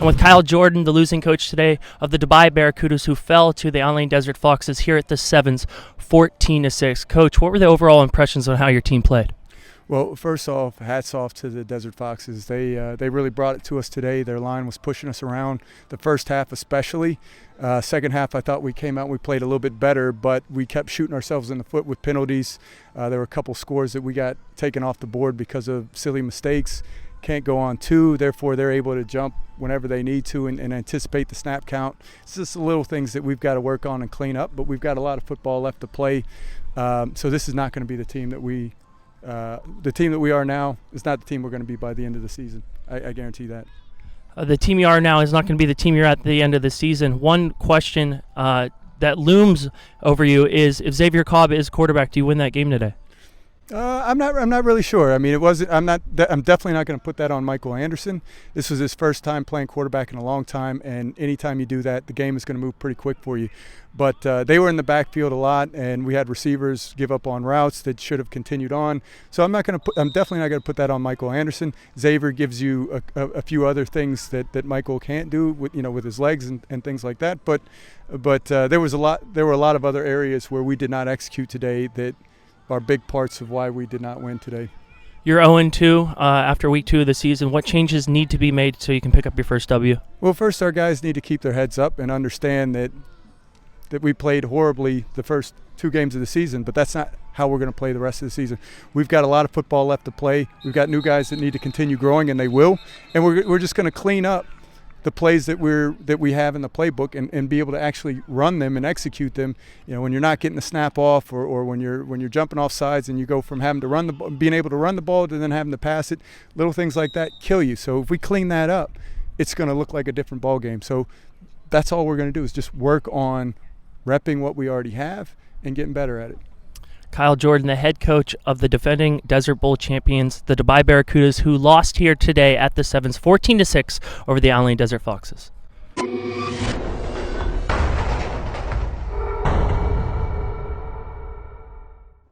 I'm with Kyle Jordan, the losing coach today of the Dubai Barracudas, who fell to the Ain Desert Foxes here at the Sevens, 14-6. Coach, what were the overall impressions on how your team played? Well, first off, hats off to the Desert Foxes. They really brought it to us today. Their line was pushing us around the first half especially. Second half, I thought we came out and we played a little bit better, but we kept shooting ourselves in the foot with penalties. There were a couple scores that we got taken off the board because of silly mistakes. Can't go on two, therefore they're able to jump whenever they need to and anticipate the snap count. It's just the little things that we've got to work on and clean up, but we've got a lot of football left to play. So this is not going to be the team that we are now is not the team we're going to be by the end of the season. I guarantee that. The team you are now is not going to be the team you're at the end of the season. One question that looms over you is, if Xavier Cobb is quarterback, do you win that game today? I'm not really sure. I mean, I'm definitely not going to put that on Michael Anderson. This was his first time playing quarterback in a long time, and anytime you do that, the game is going to move pretty quick for you. But they were in the backfield a lot, and we had receivers give up on routes that should have continued on. So I'm definitely not going to put that on Michael Anderson. Xavier gives you a few other things that Michael can't do with his legs and things like that. But there were a lot of other areas where we did not execute today that are big parts of why we did not win today. You're 0-2 after week 2 of the season. What changes need to be made so you can pick up your first W? Well, first, our guys need to keep their heads up and understand that we played horribly the first 2 games of the season, but that's not how we're going to play the rest of the season. We've got a lot of football left to play. We've got new guys that need to continue growing, and they will. And we're just going to clean up the plays that we have in the playbook and be able to actually run them and execute them. When you're not getting the snap off or when you're jumping off sides and you go from having to being able to run the ball to then having to pass it, little things like that kill you. So if we clean that up, it's going to look like a different ball game. So that's all we're going to do is just work on repping what we already have and getting better at it. Kyle Jordan, the head coach of the defending Desert Bowl champions, the Dubai Barracudas, who lost here today at the Sevens 14-6 over the Ain Desert Foxes.